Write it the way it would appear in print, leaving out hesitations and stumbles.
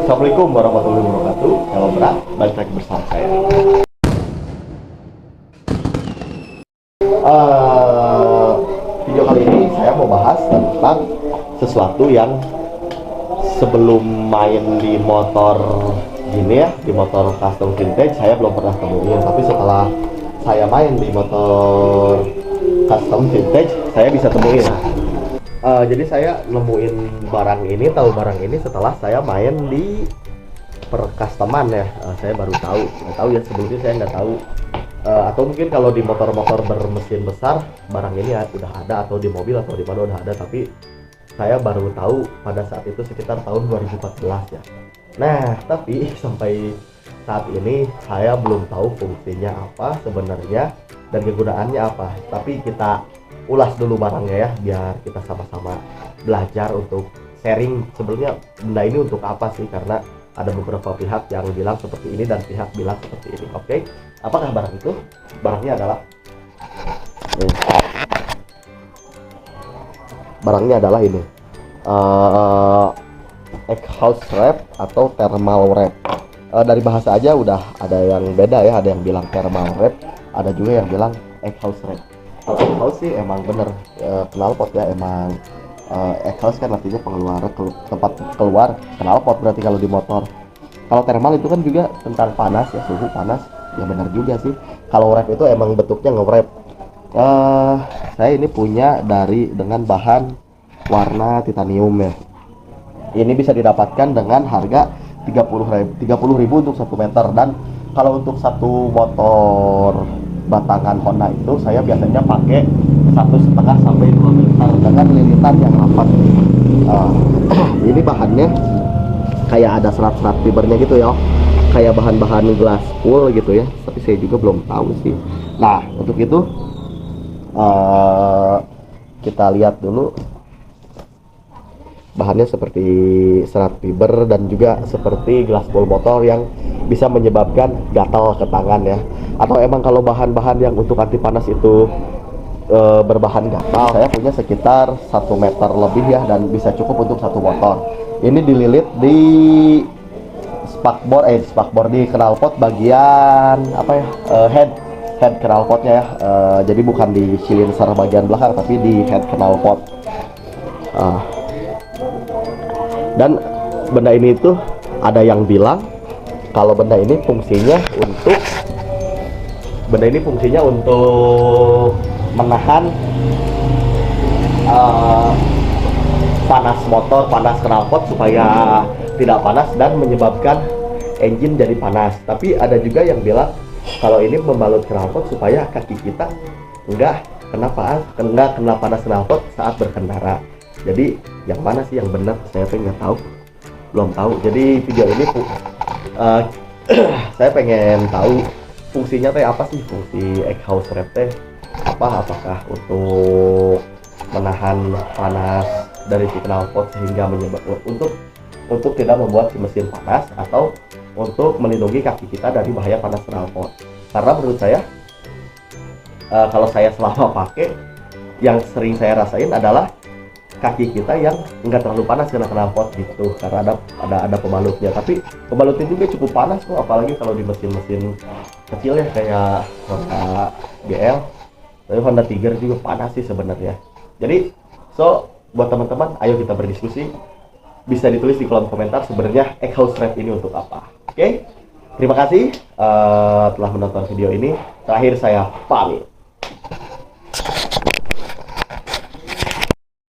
Assalamualaikum warahmatullahi wabarakatuh. Kalau berat, balik lagi bersama saya. Video kali ini saya mau bahas tentang sesuatu yang sebelum main di motor gini ya, di motor custom vintage saya belum pernah temuin. Tapi setelah saya main di motor custom vintage, saya bisa temuin. Jadi saya nemuin barang ini, tahu barang ini setelah saya main di percustoman ya. Saya baru tahu, nggak tahu ya sebelumnya saya nggak tahu. Atau mungkin kalau di motor-motor bermesin besar barang ini ya, udah ada, atau di mobil atau di mana udah ada, tapi saya baru tahu pada saat itu sekitar tahun 2014 ya. Nah, tapi sampai saat ini saya belum tahu fungsinya apa sebenarnya dan kegunaannya apa. Tapi kita ulas dulu barangnya ya, biar kita sama-sama belajar untuk sharing sebenarnya benda ini untuk apa sih, karena ada beberapa pihak yang bilang seperti ini dan pihak bilang seperti ini. Oke, apakah barang itu? Barangnya adalah ini egg house wrap atau thermal wrap. Dari bahasa aja udah ada yang beda ya, ada yang bilang thermal wrap, ada juga yang bilang egg house wrap. Kalau egg house sih emang bener knalpot ya, emang egg house kan artinya tempat keluar knalpot berarti kalau di motor. Kalau thermal itu kan juga tentang panas ya, suhu panas ya, benar juga sih. Kalau wrap itu emang bentuknya nge-wrap. Saya ini punya dengan bahan warna titanium ya. Ini bisa didapatkan dengan harga 30.000 untuk 1 meter. Dan kalau untuk satu motor batangan Honda itu saya biasanya pakai 1,5 sampai 2 meter dengan lilitan yang rapat. Ini bahannya kayak ada serat-serat fibernya gitu ya, kayak bahan-bahan glass wool gitu ya, tapi saya juga belum tahu sih. Nah, untuk itu kita lihat dulu bahannya seperti serat fiber dan juga seperti glass wool motor yang bisa menyebabkan gatal ke tangan ya. Atau emang kalau bahan-bahan yang untuk anti panas itu berbahan gatal, saya punya sekitar 1 meter lebih ya, dan bisa cukup untuk satu motor. Ini dililit di spakbor di knalpot bagian apa ya, head knalpotnya ya. Jadi bukan di silinser bagian belakang, tapi di head knalpot. Dan benda ini tuh ada yang bilang kalau benda ini fungsinya untuk menahan panas motor, panas knalpot supaya tidak panas dan menyebabkan engine jadi panas. Tapi ada juga yang bilang kalau ini membalut knalpot supaya kaki kita enggak kena panas knalpot saat berkendara. Jadi yang mana sih yang benar? Saya pengen tahu, belum tahu. Jadi video ini saya pengen tahu fungsinya teh apa sih, fungsi egg house wrap teh apa? Apakah untuk menahan panas dari si knalpot sehingga menyebabkan untuk tidak membuat si mesin panas, atau untuk melindungi kaki kita dari bahaya panas knalpot? Karena menurut saya kalau saya selama pakai, yang sering saya rasain adalah kaki kita yang enggak terlalu panas kena knalpot gitu, karena ada pembalutnya. Tapi pembalutnya juga cukup panas kok, apalagi kalau di mesin-mesin kecil ya, kayak Honda GL, tapi Honda Tiger juga panas sih sebenarnya. Jadi buat teman-teman, ayo kita berdiskusi. Bisa ditulis di kolom komentar sebenarnya egg house wrap ini untuk apa. Oke? Terima kasih telah menonton video ini. Terakhir saya pamit.